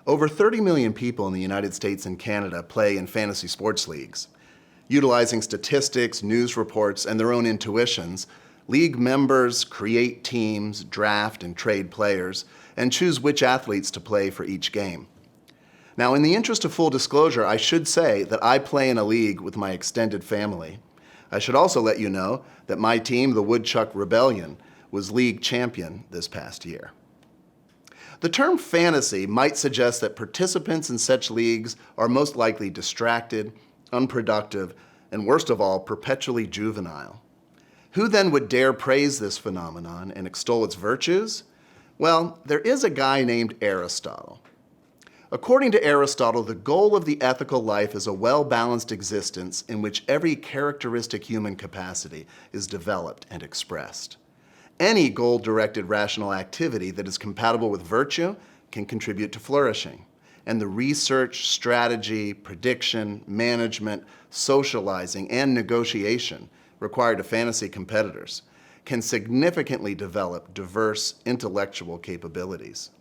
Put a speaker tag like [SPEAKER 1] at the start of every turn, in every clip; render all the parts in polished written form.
[SPEAKER 1] Over 30 million people in the United States and Canada play in fantasy sports leagues. Utilizing statistics, news reports, and their own intuitions, league members create teams, draft and trade players, and choose which athletes to play for each game. Now, in the interest of full disclosure, I should say that I play in a league with my extended family. I should also let you know that my team, the Woodchuck Rebellion, was league champion this past year. The term fantasy might suggest that participants in such leagues are most likely distracted, unproductive, and worst of all, perpetually juvenile. Who then would dare praise this phenomenon and extol its virtues? Well, there is a guy named Aristotle. According to Aristotle, the goal of the ethical life is a well-balanced existence in which every characteristic human capacity is developed and expressed. Any goal-directed rational activity that is compatible with virtue can contribute to flourishing, and the research, strategy, prediction, management, socializing, and negotiation required of fantasy competitors can significantly develop diverse intellectual capabilities.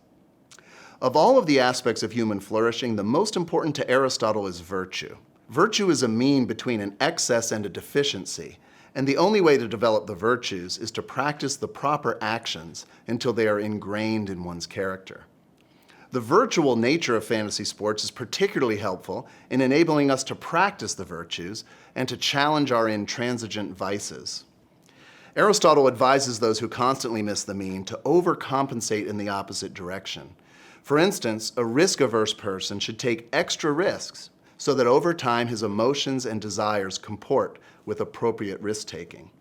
[SPEAKER 1] Of all of the aspects of human flourishing, the most important to Aristotle is virtue. Virtue is a mean between an excess and a deficiency, and the only way to develop the virtues is to practice the proper actions until they are ingrained in one's character. The virtual nature of fantasy sports is particularly helpful in enabling us to practice the virtues and to challenge our intransigent vices. Aristotle advises those who constantly miss the mean to overcompensate in the opposite direction. For instance, a risk-averse person should take extra risks so that over time his emotions and desires comport with appropriate risk-taking.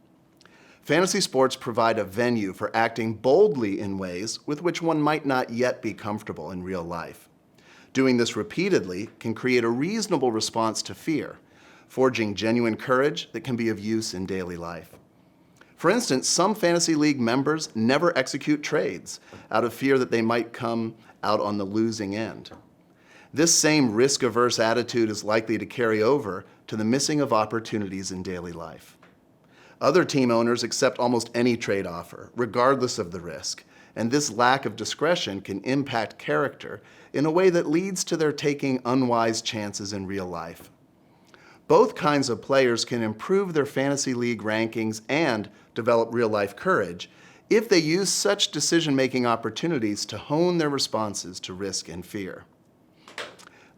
[SPEAKER 1] Fantasy sports provide a venue for acting boldly in ways with which one might not yet be comfortable in real life. Doing this repeatedly can create a reasonable response to fear, forging genuine courage that can be of use in daily life. For instance, some fantasy league members never execute trades out of fear that they might come out on the losing end. This same risk-averse attitude is likely to carry over to the missing of opportunities in daily life. Other team owners accept almost any trade offer, regardless of the risk, and this lack of discretion can impact character in a way that leads to their taking unwise chances in real life. Both kinds of players can improve their fantasy league rankings and develop real-life courage if they use such decision-making opportunities to hone their responses to risk and fear.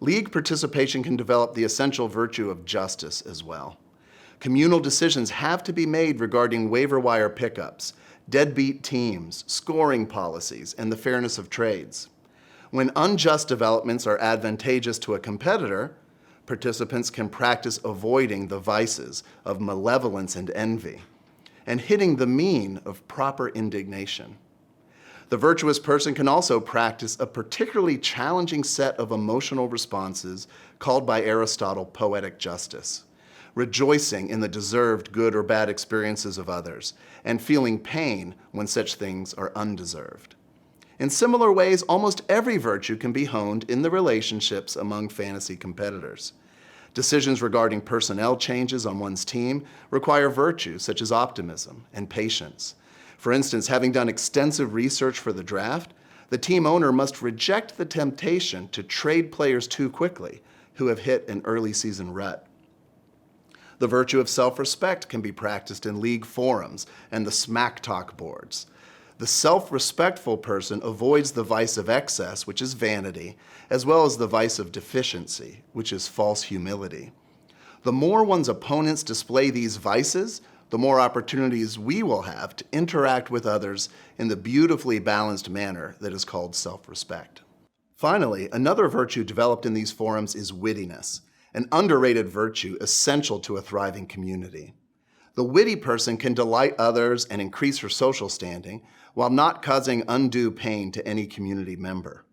[SPEAKER 1] League participation can develop the essential virtue of justice as well. Communal decisions have to be made regarding waiver wire pickups, deadbeat teams, scoring policies, and the fairness of trades. When unjust developments are advantageous to a competitor, participants can practice avoiding the vices of malevolence and envy, and hitting the mean of proper indignation. The virtuous person can also practice a particularly challenging set of emotional responses called by Aristotle poetic justice, rejoicing in the deserved good or bad experiences of others, and feeling pain when such things are undeserved. In similar ways, almost every virtue can be honed in the relationships among fantasy competitors. Decisions regarding personnel changes on one's team require virtues such as optimism and patience. For instance, having done extensive research for the draft, the team owner must reject the temptation to trade players too quickly who have hit an early season rut. The virtue of self-respect can be practiced in league forums and the smack talk boards. The self-respectful person avoids the vice of excess, which is vanity, as well as the vice of deficiency, which is false humility. The more one's opponents display these vices, the more opportunities we will have to interact with others in the beautifully balanced manner that is called self-respect. Finally, another virtue developed in these forums is wittiness, an underrated virtue essential to a thriving community. The witty person can delight others and increase her social standing while not causing undue pain to any community member.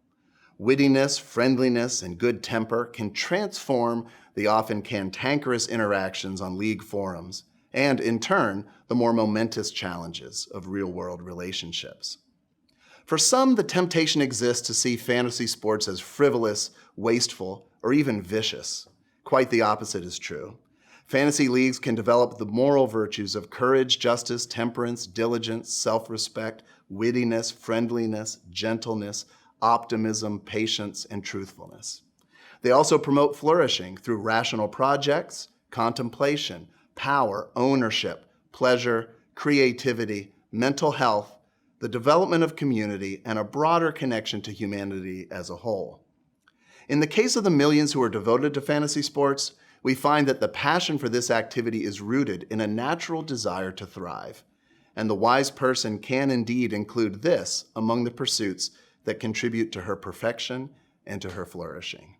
[SPEAKER 1] Wittiness, friendliness, and good temper can transform the often cantankerous interactions on league forums and, in turn, the more momentous challenges of real-world relationships. For some, the temptation exists to see fantasy sports as frivolous, wasteful, or even vicious. Quite the opposite is true. Fantasy leagues can develop the moral virtues of courage, justice, temperance, diligence, self-respect, wittiness, friendliness, gentleness, optimism, patience, and truthfulness. They also promote flourishing through rational projects, contemplation, power, ownership, pleasure, creativity, mental health, the development of community, and a broader connection to humanity as a whole. In the case of the millions who are devoted to fantasy sports, we find that the passion for this activity is rooted in a natural desire to thrive, and the wise person can indeed include this among the pursuits that contribute to her perfection and to her flourishing.